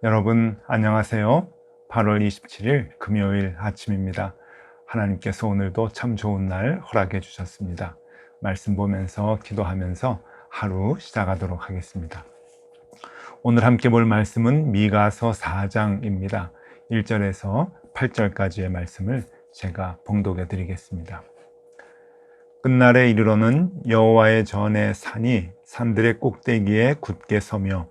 여러분 안녕하세요. 8월 27일 금요일 아침입니다. 하나님께서 오늘도 참 좋은 날 허락해 주셨습니다. 말씀 보면서 기도하면서 하루 시작하도록 하겠습니다. 오늘 함께 볼 말씀은 미가서 4장입니다. 1절에서 8절까지의 말씀을 제가 봉독해 드리겠습니다. 끝날에 이르러는 여호와의 전에 산이 산들의 꼭대기에 굳게 서며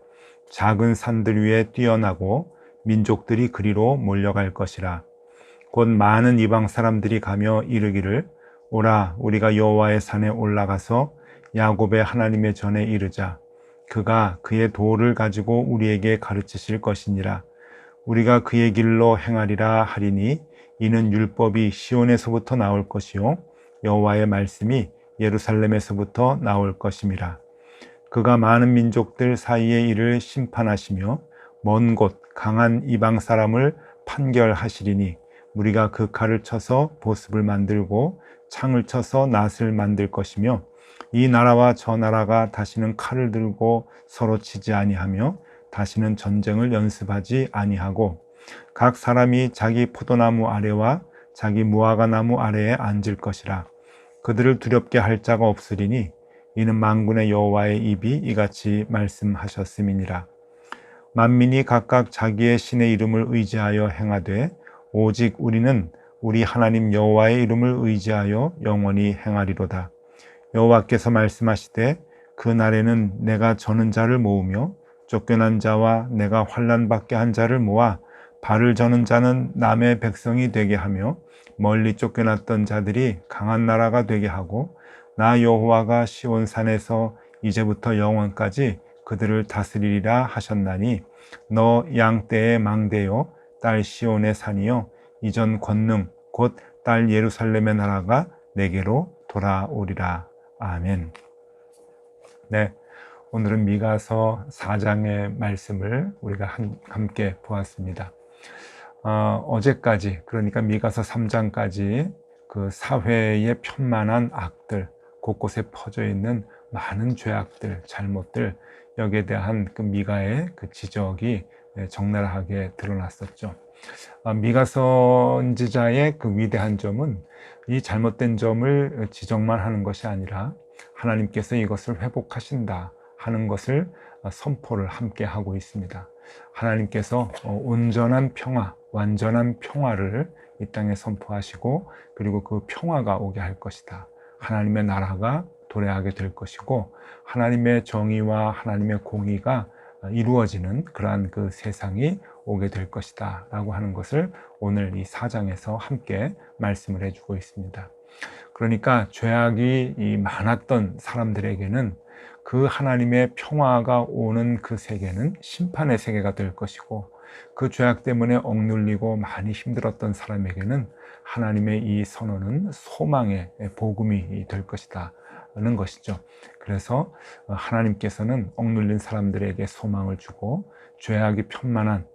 작은 산들 위에 뛰어나고 민족들이 그리로 몰려갈 것이라. 곧 많은 이방 사람들이 가며 이르기를 오라 우리가 여호와의 산에 올라가서 야곱의 하나님의 전에 이르자. 그가 그의 도를 가지고 우리에게 가르치실 것이니라. 우리가 그의 길로 행하리라 하리니 이는 율법이 시온에서부터 나올 것이요 여호와의 말씀이 예루살렘에서부터 나올 것임이라. 그가 많은 민족들 사이의 일을 심판하시며 먼 곳 강한 이방 사람을 판결하시리니 우리가 그 칼을 쳐서 보습을 만들고 창을 쳐서 낫을 만들 것이며 이 나라와 저 나라가 다시는 칼을 들고 서로 치지 아니하며 다시는 전쟁을 연습하지 아니하고 각 사람이 자기 포도나무 아래와 자기 무화과 나무 아래에 앉을 것이라. 그들을 두렵게 할 자가 없으리니 이는 만군의 여호와의 입이 이같이 말씀하셨음이니라. 만민이 각각 자기의 신의 이름을 의지하여 행하되 오직 우리는 우리 하나님 여호와의 이름을 의지하여 영원히 행하리로다. 여호와께서 말씀하시되 그 날에는 내가 저는 자를 모으며 쫓겨난 자와 내가 환난 받게 한 자를 모아 발을 저는 자는 남의 백성이 되게 하며 멀리 쫓겨났던 자들이 강한 나라가 되게 하고 나 여호와가 시온산에서 이제부터 영원까지 그들을 다스리리라 하셨나니 너 양떼의 망대요 딸 시온의 산이요 이전 권능 곧 딸 예루살렘의 나라가 내게로 돌아오리라. 아멘. 네, 오늘은 미가서 4장의 말씀을 우리가 함께 보았습니다. 어제까지 그러니까 미가서 3장까지 그 사회의 편만한 악들 곳곳에 퍼져 있는 많은 죄악들, 잘못들 여기에 대한 그 미가의 그 지적이 적나라하게 드러났었죠. 미가 선지자의 그 위대한 점은 이 잘못된 점을 지적만 하는 것이 아니라 하나님께서 이것을 회복하신다 하는 것을 선포를 함께 하고 있습니다. 하나님께서 온전한 평화, 완전한 평화를 이 땅에 선포하시고 그리고 그 평화가 오게 할 것이다. 하나님의 나라가 도래하게 될 것이고 하나님의 정의와 하나님의 공의가 이루어지는 그러한 그 세상이 오게 될 것이다 라고 하는 것을 오늘 이 4장에서 함께 말씀을 해주고 있습니다. 그러니까 죄악이 많았던 사람들에게는 그 하나님의 평화가 오는 그 세계는 심판의 세계가 될 것이고 그 죄악 때문에 억눌리고 많이 힘들었던 사람에게는 하나님의 이 선언은 소망의 복음이 될 것이다 하는 것이죠. 그래서 하나님께서는 억눌린 사람들에게 소망을 주고 죄악이 편만한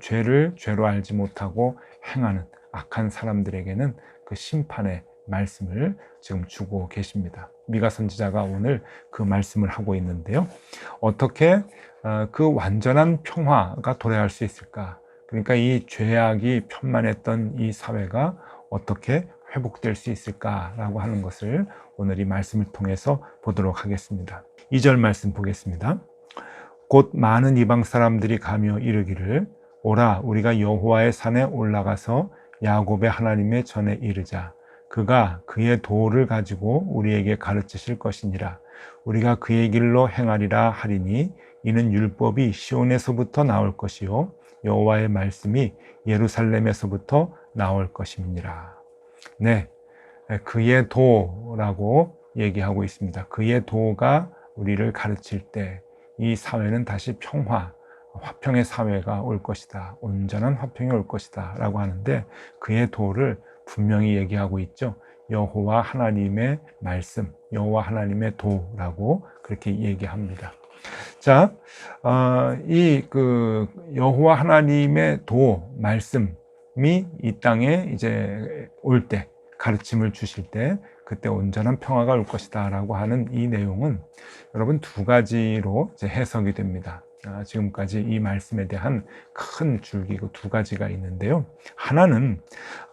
죄를 죄로 알지 못하고 행하는 악한 사람들에게는 그 심판의 말씀을 지금 주고 계십니다. 미가 선지자가 오늘 그 말씀을 하고 있는데요. 어떻게 그 완전한 평화가 도래할 수 있을까? 그러니까 이 죄악이 편만했던 이 사회가 어떻게 회복될 수 있을까라고 하는 것을 오늘 이 말씀을 통해서 보도록 하겠습니다. 2절 말씀 보겠습니다. 곧 많은 이방 사람들이 가며 이르기를 오라 우리가 여호와의 산에 올라가서 야곱의 하나님의 전에 이르자. 그가 그의 도를 가지고 우리에게 가르치실 것이니라. 우리가 그의 길로 행하리라 하리니 이는 율법이 시온에서부터 나올 것이요 여호와의 말씀이 예루살렘에서부터 나올 것임이니라. 네, 그의 도라고 얘기하고 있습니다. 그의 도가 우리를 가르칠 때 이 사회는 다시 평화, 화평의 사회가 올 것이다. 온전한 화평이 올 것이다 라고 하는데 그의 도를 분명히 얘기하고 있죠. 여호와 하나님의 말씀, 여호와 하나님의 도라고 그렇게 얘기합니다. 자, 이 여호와 하나님의 도, 말씀이 이 땅에 이제 올 때, 가르침을 주실 때 그때 온전한 평화가 올 것이다 라고 하는 이 내용은 여러분 두 가지로 이제 해석이 됩니다. 지금까지 이 말씀에 대한 큰 줄기가 두 가지가 있는데요. 하나는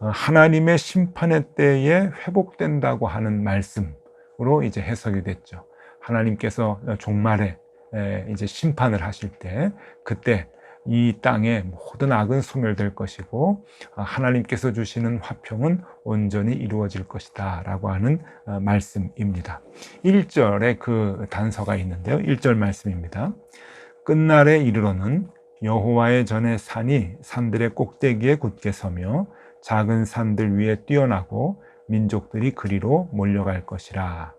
하나님의 심판의 때에 회복된다고 하는 말씀으로 이제 해석이 됐죠. 하나님께서 종말에 이제 심판을 하실 때 그때 이 땅의 모든 악은 소멸될 것이고 하나님께서 주시는 화평은 온전히 이루어질 것이다 라고 하는 말씀입니다. 1절에 그 단서가 있는데요. 1절 말씀입니다. 끝날에 이르러는 여호와의 전에 산이 산들의 꼭대기에 굳게 서며 작은 산들 위에 뛰어나고 민족들이 그리로 몰려갈 것이라.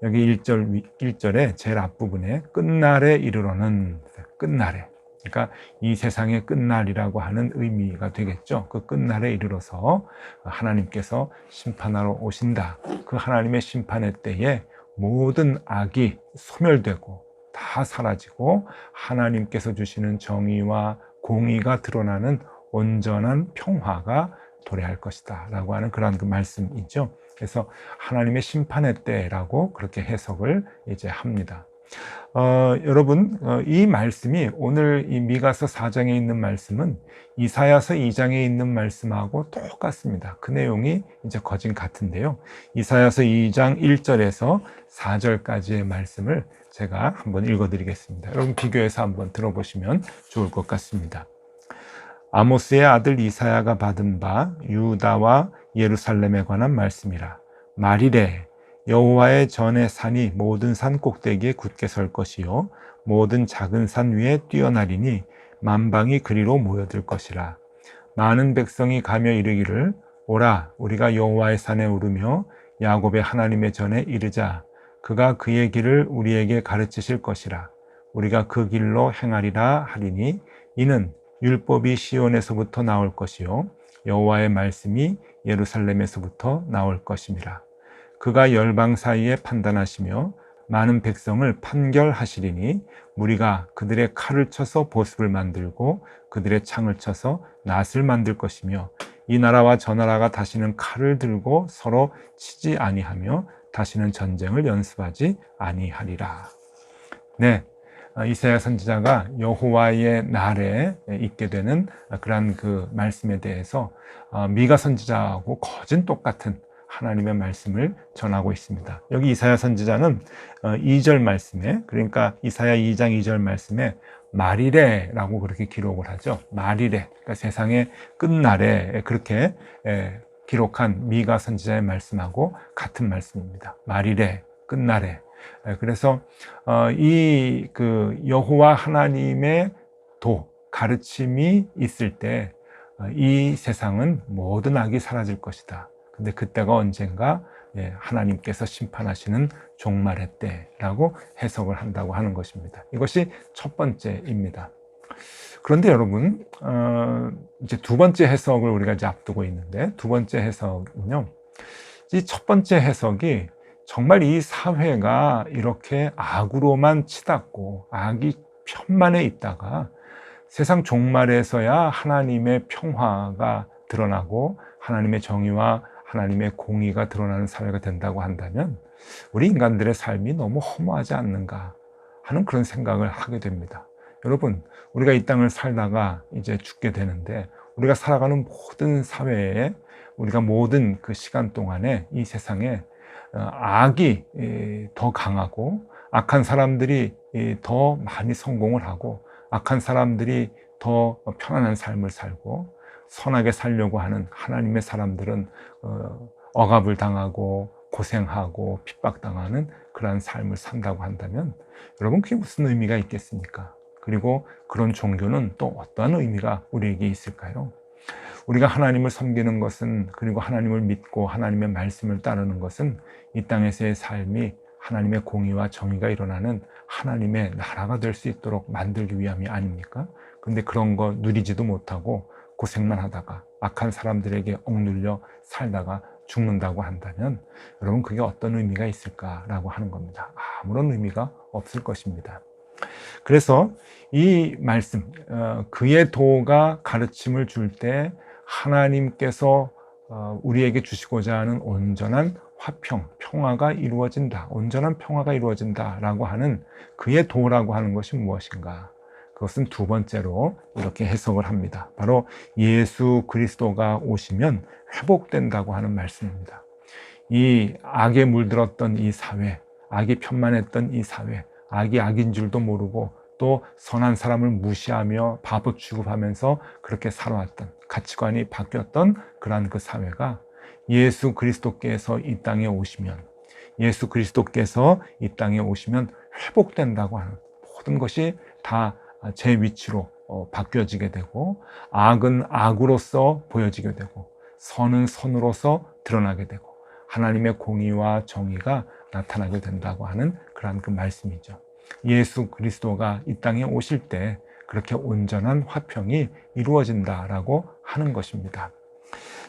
여기 1절의 제일 앞부분에 끝날에 이르러는, 끝날에, 그러니까 이 세상의 끝날이라고 하는 의미가 되겠죠. 그 끝날에 이르러서 하나님께서 심판하러 오신다. 그 하나님의 심판의 때에 모든 악이 소멸되고 다 사라지고 하나님께서 주시는 정의와 공의가 드러나는 온전한 평화가 도래할 것이다 라고 하는 그런 그 말씀이죠. 그래서 하나님의 심판의 때라고 그렇게 해석을 이제 합니다. 여러분, 이 말씀이 오늘 이 미가서 4장에 있는 말씀은 이사야서 2장에 있는 말씀하고 똑같습니다. 그 내용이 이제 거진 같은데요. 이사야서 2장 1절에서 4절까지의 말씀을 제가 한번 읽어드리겠습니다. 여러분 비교해서 한번 들어보시면 좋을 것 같습니다. 아모스의 아들 이사야가 받은 바 유다와 예루살렘에 관한 말씀이라. 말이래 여호와의 전의 산이 모든 산 꼭대기에 굳게 설 것이요 모든 작은 산 위에 뛰어나리니 만방이 그리로 모여들 것이라. 많은 백성이 가며 이르기를 오라 우리가 여호와의 산에 오르며 야곱의 하나님의 전에 이르자. 그가 그의 길을 우리에게 가르치실 것이라. 우리가 그 길로 행하리라 하리니 이는 율법이 시온에서부터 나올 것이요 여호와의 말씀이 예루살렘에서부터 나올 것임이라. 그가 열방 사이에 판단하시며 많은 백성을 판결하시리니 무리가 그들의 칼을 쳐서 보습을 만들고 그들의 창을 쳐서 낫을 만들 것이며 이 나라와 저 나라가 다시는 칼을 들고 서로 치지 아니하며 다시는 전쟁을 연습하지 아니하리라. 네, 이사야 선지자가 여호와의 날에 있게 되는 그러한 그 말씀에 대해서 미가 선지자하고 거진 똑같은 하나님의 말씀을 전하고 있습니다. 여기 이사야 선지자는 2절 말씀에, 그러니까 이사야 2장 2절 말씀에 말이래 라고 그렇게 기록을 하죠. 말이래, 그러니까 세상의 끝날에 그렇게 기록한 미가 선지자의 말씀하고 같은 말씀입니다. 말이래, 끝날에. 그래서 이 그 여호와 하나님의 가르침이 있을 때 이 세상은 모든 악이 사라질 것이다. 근데 그때가 언젠가 하나님께서 심판하시는 종말의 때라고 해석을 한다고 하는 것입니다. 이것이 첫 번째입니다. 그런데 여러분, 이제 두 번째 해석을 우리가 이제 앞두고 있는데, 두 번째 해석은요, 이 첫 번째 해석이 정말 이 사회가 이렇게 악으로만 치닫고 악이 편만에 있다가 세상 종말에서야 하나님의 평화가 드러나고 하나님의 정의와 하나님의 공의가 드러나는 사회가 된다고 한다면 우리 인간들의 삶이 너무 허무하지 않는가 하는 그런 생각을 하게 됩니다. 여러분, 우리가 이 땅을 살다가 이제 죽게 되는데 우리가 살아가는 모든 사회에 우리가 모든 그 시간 동안에 이 세상에 악이 더 강하고 악한 사람들이 더 많이 성공을 하고 악한 사람들이 더 편안한 삶을 살고 선하게 살려고 하는 하나님의 사람들은 억압을 당하고 고생하고 핍박당하는 그러한 삶을 산다고 한다면 여러분 그게 무슨 의미가 있겠습니까? 그리고 그런 종교는 또 어떠한 의미가 우리에게 있을까요? 우리가 하나님을 섬기는 것은, 그리고 하나님을 믿고 하나님의 말씀을 따르는 것은 이 땅에서의 삶이 하나님의 공의와 정의가 일어나는 하나님의 나라가 될 수 있도록 만들기 위함이 아닙니까? 그런데 그런 거 누리지도 못하고 고생만 하다가 악한 사람들에게 억눌려 살다가 죽는다고 한다면 여러분 그게 어떤 의미가 있을까라고 하는 겁니다. 아무런 의미가 없을 것입니다. 그래서 이 말씀, 그의 도가 가르침을 줄 때 하나님께서 우리에게 주시고자 하는 온전한 화평, 평화가 이루어진다. 온전한 평화가 이루어진다라고 하는 그의 도라고 하는 것이 무엇인가? 그것은 두 번째로 이렇게 해석을 합니다. 바로 예수 그리스도가 오시면 회복된다고 하는 말씀입니다. 이 악에 물들었던 이 사회, 악이 편만했던 이 사회, 악이 악인 줄도 모르고 또 선한 사람을 무시하며 바보 취급하면서 그렇게 살아왔던, 가치관이 바뀌었던 그러한 그 사회가 예수 그리스도께서 이 땅에 오시면, 예수 그리스도께서 이 땅에 오시면 회복된다고 하는, 모든 것이 다 제 위치로 바뀌어지게 되고, 악은 악으로서 보여지게 되고, 선은 선으로서 드러나게 되고, 하나님의 공의와 정의가 나타나게 된다고 하는 그러한 그 말씀이죠. 예수 그리스도가 이 땅에 오실 때 그렇게 온전한 화평이 이루어진다라고 하는 것입니다.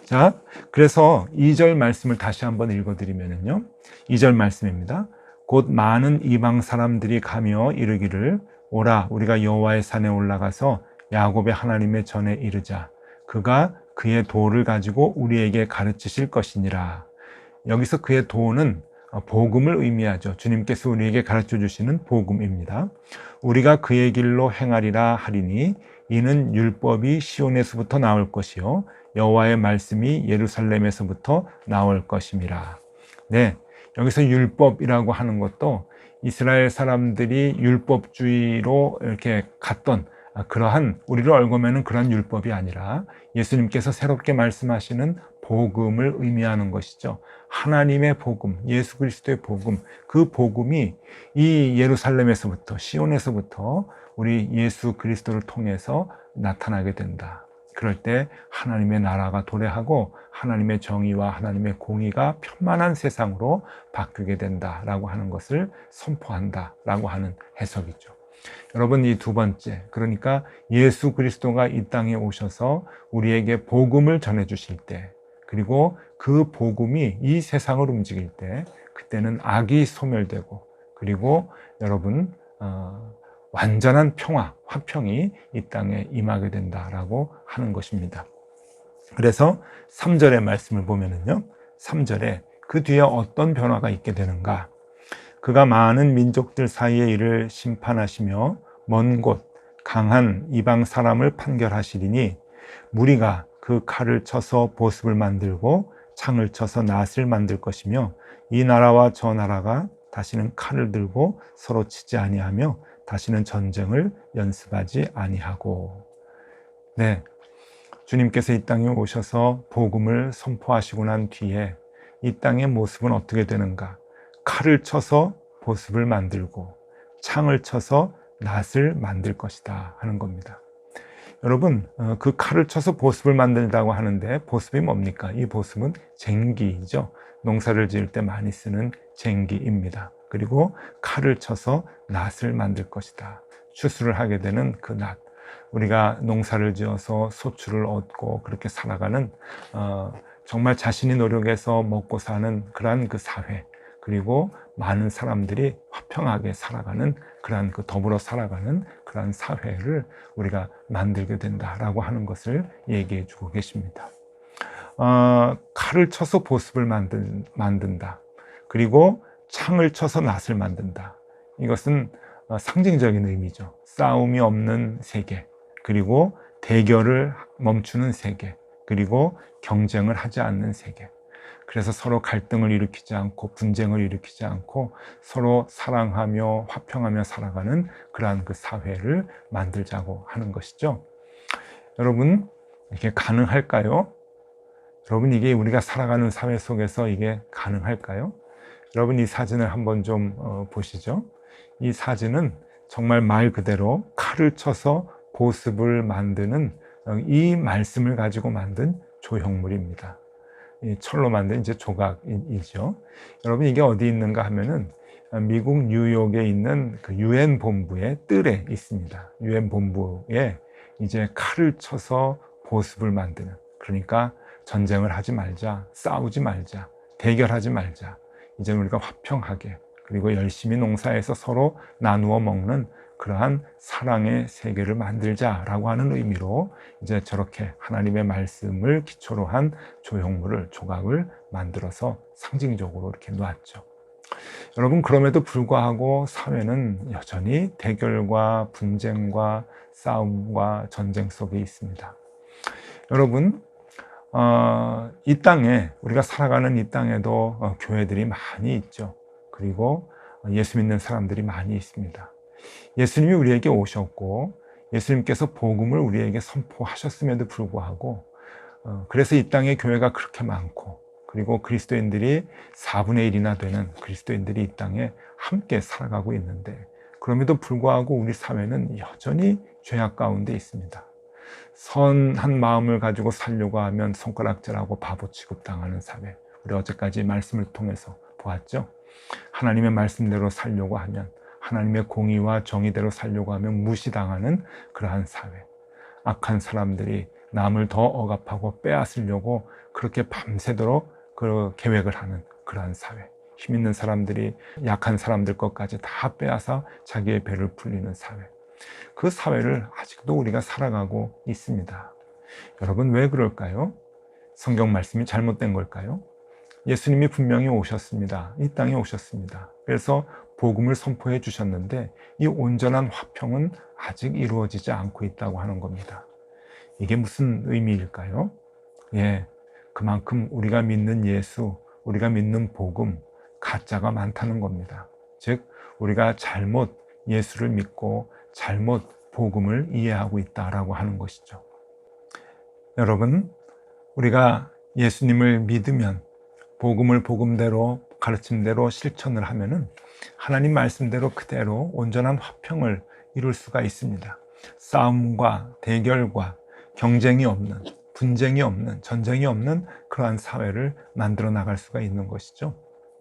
자, 그래서 2절 말씀을 다시 한번 읽어드리면요. 2절 말씀입니다. 곧 많은 이방 사람들이 가며 이르기를 오라 우리가 여호와의 산에 올라가서 야곱의 하나님의 전에 이르자. 그가 그의 도를 가지고 우리에게 가르치실 것이니라. 여기서 그의 도는 복음을 의미하죠. 주님께서 우리에게 가르쳐 주시는 복음입니다. 우리가 그의 길로 행하리라 하리니 이는 율법이 시온에서부터 나올 것이요 여호와의 말씀이 예루살렘에서부터 나올 것임이라. 네, 여기서 율법이라고 하는 것도 이스라엘 사람들이 율법주의로 이렇게 갔던 그러한, 우리를 얽어매는 그러한 율법이 아니라 예수님께서 새롭게 말씀하시는 복음을 의미하는 것이죠. 하나님의 복음, 예수 그리스도의 복음, 그 복음이 이 예루살렘에서부터, 시온에서부터 우리 예수 그리스도를 통해서 나타나게 된다. 그럴 때 하나님의 나라가 도래하고 하나님의 정의와 하나님의 공의가 편만한 세상으로 바뀌게 된다라고 하는 것을 선포한다라고 하는 해석이죠. 여러분, 이 두 번째, 그러니까 예수 그리스도가 이 땅에 오셔서 우리에게 복음을 전해주실 때, 그리고 그 복음이 이 세상을 움직일 때, 그때는 악이 소멸되고, 그리고 여러분 완전한 평화, 화평이 이 땅에 임하게 된다라고 하는 것입니다. 그래서 3절의 말씀을 보면은요, 3절에 그 뒤에 어떤 변화가 있게 되는가? 그가 많은 민족들 사이에 이를 심판하시며 먼 곳 강한 이방 사람을 판결하시리니 무리가 그 칼을 쳐서 보습을 만들고 창을 쳐서 낫을 만들 것이며 이 나라와 저 나라가 다시는 칼을 들고 서로 치지 아니하며 다시는 전쟁을 연습하지 아니하고. 네, 주님께서 이 땅에 오셔서 복음을 선포하시고 난 뒤에 이 땅의 모습은 어떻게 되는가? 칼을 쳐서 보습을 만들고 창을 쳐서 낫을 만들 것이다 하는 겁니다. 여러분, 그 칼을 쳐서 보습을 만든다고 하는데 보습이 뭡니까? 이 보습은 쟁기이죠. 농사를 지을 때 많이 쓰는 쟁기입니다. 그리고 칼을 쳐서 낫을 만들 것이다. 추수를 하게 되는 그 낫. 우리가 농사를 지어서 소출을 얻고 그렇게 살아가는 정말 자신이 노력해서 먹고 사는 그러한 그 사회, 그리고 많은 사람들이 화평하게 살아가는 그러한 그 더불어 살아가는 그러한 사회를 우리가 만들게 된다라고 하는 것을 얘기해 주고 계십니다. 칼을 쳐서 보습을 만든다. 그리고 창을 쳐서 낫을 만든다. 이것은 상징적인 의미죠. 싸움이 없는 세계, 그리고 대결을 멈추는 세계, 그리고 경쟁을 하지 않는 세계. 그래서 서로 갈등을 일으키지 않고 분쟁을 일으키지 않고 서로 사랑하며 화평하며 살아가는 그러한 그 사회를 만들자고 하는 것이죠. 여러분, 이게 가능할까요? 여러분, 이게 우리가 살아가는 사회 속에서 이게 가능할까요? 여러분, 이 사진을 한번 좀 보시죠. 이 사진은 정말 말 그대로 칼을 쳐서 보습을 만드는 이 말씀을 가지고 만든 조형물입니다. 이 철로 만든 이제 조각이죠. 여러분, 이게 어디 있는가 하면은 미국 뉴욕에 있는 그 유엔 본부의 뜰에 있습니다. 유엔 본부에 이제 칼을 쳐서 보습을 만드는, 그러니까 전쟁을 하지 말자, 싸우지 말자, 대결하지 말자, 이제 우리가 화평하게, 그리고 열심히 농사해서 서로 나누어 먹는 그러한 사랑의 세계를 만들자라고 하는 의미로 이제 저렇게 하나님의 말씀을 기초로 한 조형물을, 조각을 만들어서 상징적으로 이렇게 놨죠. 여러분, 그럼에도 불구하고 사회는 여전히 대결과 분쟁과 싸움과 전쟁 속에 있습니다. 여러분, 이 땅에, 우리가 살아가는 이 땅에도 교회들이 많이 있죠. 그리고 예수 믿는 사람들이 많이 있습니다. 예수님이 우리에게 오셨고 예수님께서 복음을 우리에게 선포하셨음에도 불구하고 그래서 이 땅에 교회가 그렇게 많고, 그리고 그리스도인들이 4분의 1이나 되는 그리스도인들이 이 땅에 함께 살아가고 있는데, 그럼에도 불구하고 우리 사회는 여전히 죄악 가운데 있습니다. 선한 마음을 가지고 살려고 하면 손가락질하고 바보 취급당하는 사회, 우리 어제까지 말씀을 통해서 보았죠. 하나님의 말씀대로 살려고 하면, 하나님의 공의와 정의대로 살려고 하면 무시당하는 그러한 사회, 악한 사람들이 남을 더 억압하고 빼앗으려고 그렇게 밤새도록 그 계획을 하는 그러한 사회, 힘 있는 사람들이 약한 사람들 것까지 다 빼앗아 자기의 배를 불리는 사회, 그 사회를 아직도 우리가 살아가고 있습니다. 여러분, 왜 그럴까요? 성경 말씀이 잘못된 걸까요? 예수님이 분명히 오셨습니다. 이 땅에 오셨습니다. 그래서 복음을 선포해 주셨는데 이 온전한 화평은 아직 이루어지지 않고 있다고 하는 겁니다. 이게 무슨 의미일까요? 그만큼 우리가 믿는 예수, 우리가 믿는 복음, 가짜가 많다는 겁니다. 즉, 우리가 잘못 예수를 믿고 잘못 복음을 이해하고 있다라고 하는 것이죠. 여러분, 우리가 예수님을 믿으면, 복음을 복음대로, 가르침대로 실천을 하면은 하나님 말씀대로 그대로 온전한 화평을 이룰 수가 있습니다. 싸움과 대결과 경쟁이 없는, 분쟁이 없는, 전쟁이 없는 그러한 사회를 만들어 나갈 수가 있는 것이죠.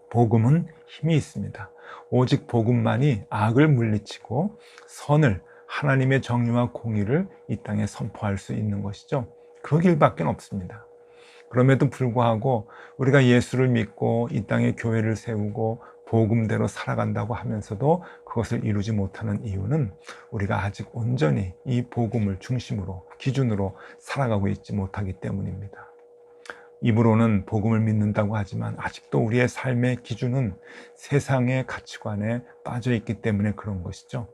복음은 힘이 있습니다. 오직 복음만이 악을 물리치고 선을, 하나님의 정의와 공의를 이 땅에 선포할 수 있는 것이죠. 그 길밖에 없습니다. 그럼에도 불구하고 우리가 예수를 믿고 이 땅에 교회를 세우고 복음대로 살아간다고 하면서도 그것을 이루지 못하는 이유는 우리가 아직 온전히 이 복음을 중심으로, 기준으로 살아가고 있지 못하기 때문입니다. 입으로는 복음을 믿는다고 하지만 아직도 우리의 삶의 기준은 세상의 가치관에 빠져 있기 때문에 그런 것이죠.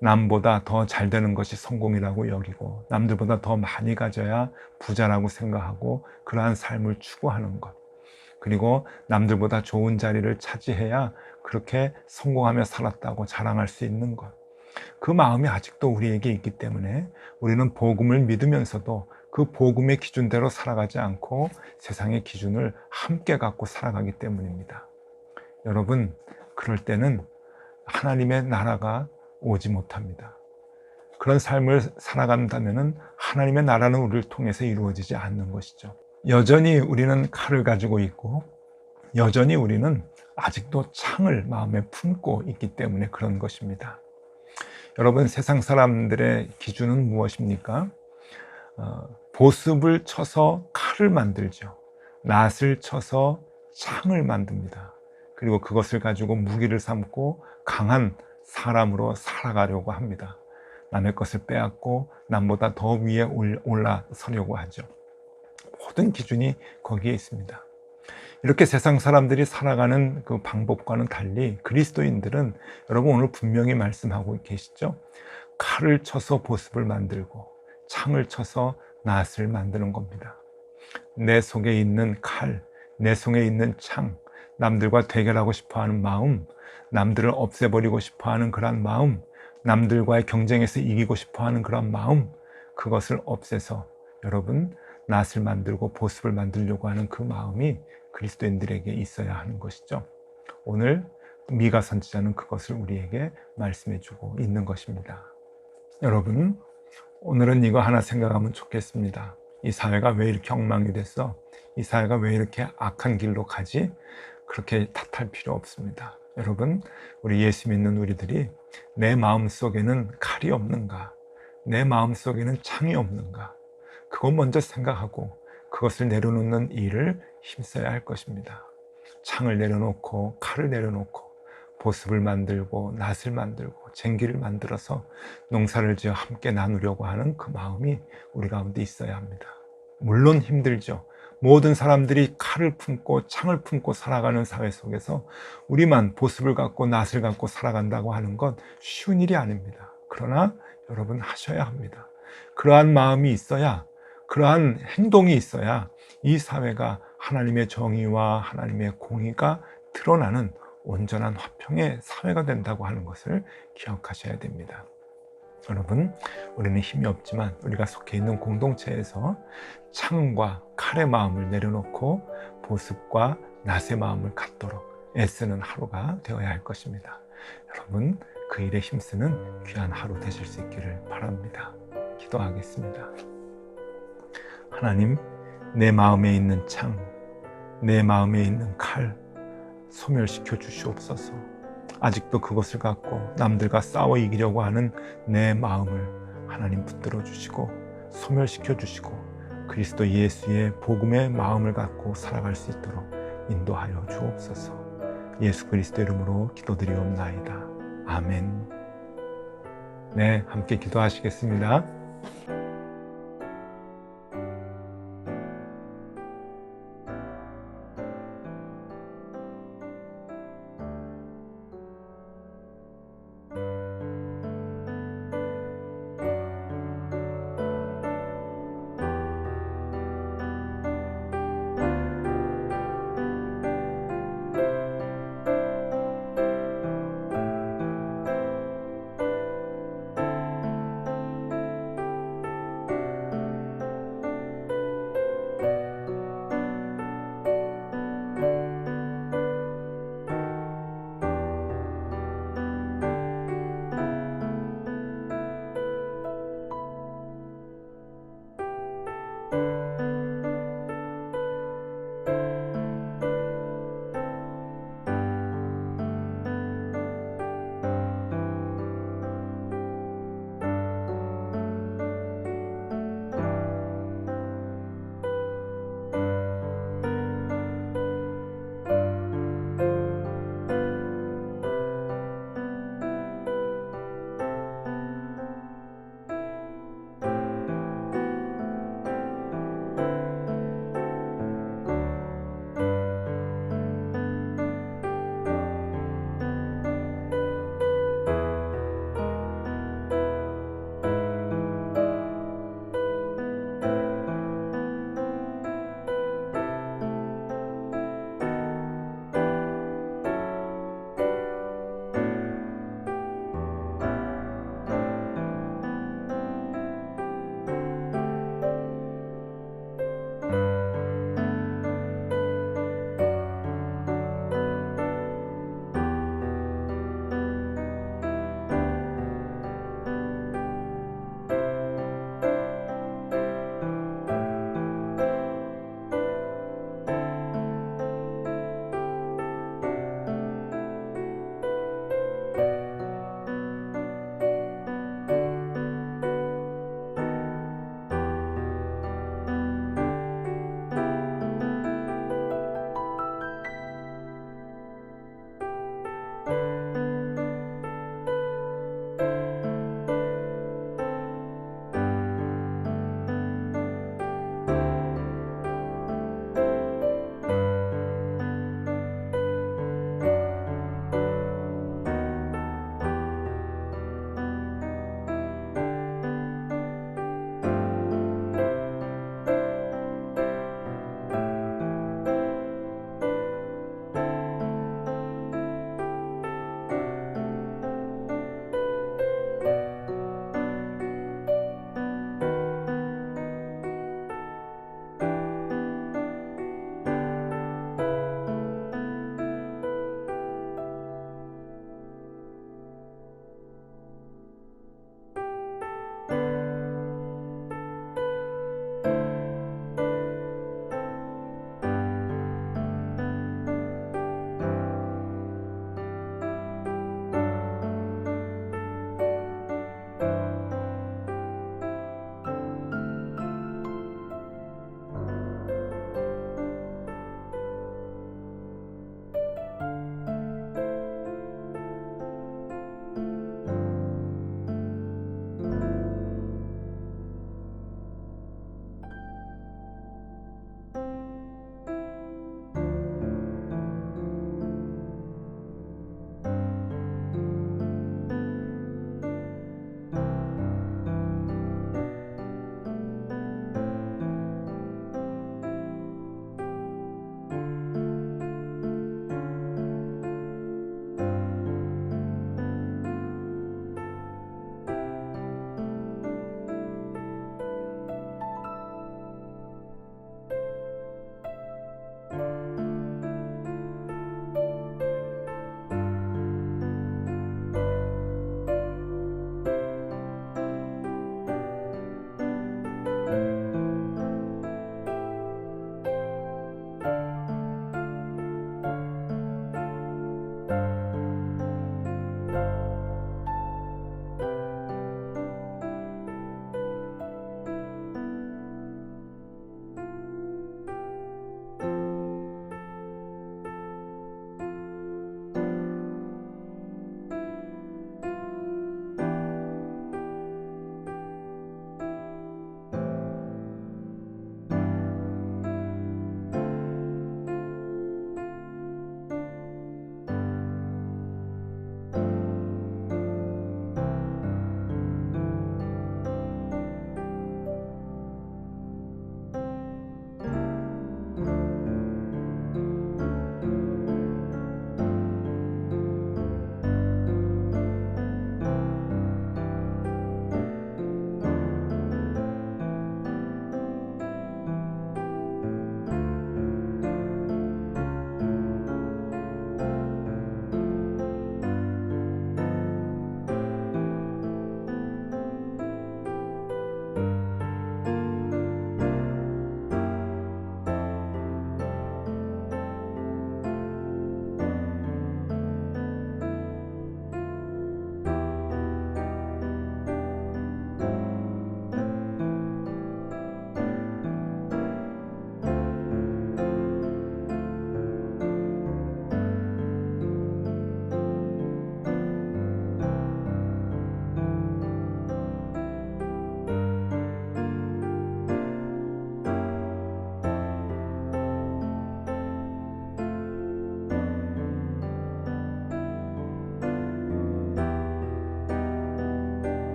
남보다 더 잘 되는 것이 성공이라고 여기고, 남들보다 더 많이 가져야 부자라고 생각하고 그러한 삶을 추구하는 것, 그리고 남들보다 좋은 자리를 차지해야 그렇게 성공하며 살았다고 자랑할 수 있는 것, 그 마음이 아직도 우리에게 있기 때문에 우리는 복음을 믿으면서도 그 복음의 기준대로 살아가지 않고 세상의 기준을 함께 갖고 살아가기 때문입니다. 여러분, 그럴 때는 하나님의 나라가 오지 못합니다. 그런 삶을 살아간다면 하나님의 나라는 우리를 통해서 이루어지지 않는 것이죠. 여전히 우리는 칼을 가지고 있고, 여전히 우리는 아직도 창을 마음에 품고 있기 때문에 그런 것입니다. 여러분, 세상 사람들의 기준은 무엇입니까? 보습을 쳐서 칼을 만들죠. 낫을 쳐서 창을 만듭니다. 그리고 그것을 가지고 무기를 삼고 강한 사람으로 살아가려고 합니다. 남의 것을 빼앗고 남보다 더 위에 올라서려고 하죠. 모든 기준이 거기에 있습니다. 이렇게 세상 사람들이 살아가는 그 방법과는 달리 그리스도인들은, 여러분 오늘 분명히 말씀하고 계시죠? 칼을 쳐서 보습을 만들고 창을 쳐서 낫을 만드는 겁니다. 내 속에 있는 칼, 내 속에 있는 창, 남들과 대결하고 싶어하는 마음, 남들을 없애버리고 싶어하는 그런 마음, 남들과의 경쟁에서 이기고 싶어하는 그런 마음, 그것을 없애서 여러분 낫을 만들고 보습을 만들려고 하는 그 마음이 그리스도인들에게 있어야 하는 것이죠. 오늘 미가 선지자는 그것을 우리에게 말씀해주고 있는 것입니다. 여러분, 오늘은 이거 하나 생각하면 좋겠습니다. 이 사회가 왜 이렇게 엉망이 됐어? 이 사회가 왜 이렇게 악한 길로 가지? 그렇게 탓할 필요 없습니다. 여러분, 우리 예수 믿는 우리들이 내 마음속에는 칼이 없는가? 내 마음속에는 창이 없는가? 그것 먼저 생각하고 그것을 내려놓는 일을 힘써야 할 것입니다. 창을 내려놓고 칼을 내려놓고 보습을 만들고 낫을 만들고 쟁기를 만들어서 농사를 지어 함께 나누려고 하는 그 마음이 우리 가운데 있어야 합니다. 물론 힘들죠. 모든 사람들이 칼을 품고 창을 품고 살아가는 사회 속에서 우리만 보습을 갖고 낫을 갖고 살아간다고 하는 건 쉬운 일이 아닙니다. 그러나 여러분 하셔야 합니다. 그러한 마음이 있어야, 그러한 행동이 있어야 이 사회가 하나님의 정의와 하나님의 공의가 드러나는 온전한 화평의 사회가 된다고 하는 것을 기억하셔야 됩니다. 여러분, 우리는 힘이 없지만 우리가 속해 있는 공동체에서 창과 칼의 마음을 내려놓고 보습과 낫의 마음을 갖도록 애쓰는 하루가 되어야 할 것입니다. 여러분, 그 일에 힘쓰는 귀한 하루 되실 수 있기를 바랍니다. 기도하겠습니다. 하나님, 내 마음에 있는 창, 내 마음에 있는 칼 소멸시켜 주시옵소서. 아직도 그것을 갖고 남들과 싸워 이기려고 하는 내 마음을 하나님 붙들어 주시고 소멸시켜 주시고 그리스도 예수의 복음의 마음을 갖고 살아갈 수 있도록 인도하여 주옵소서. 예수 그리스도 이름으로 기도드리옵나이다. 아멘. 네, 함께 기도하시겠습니다.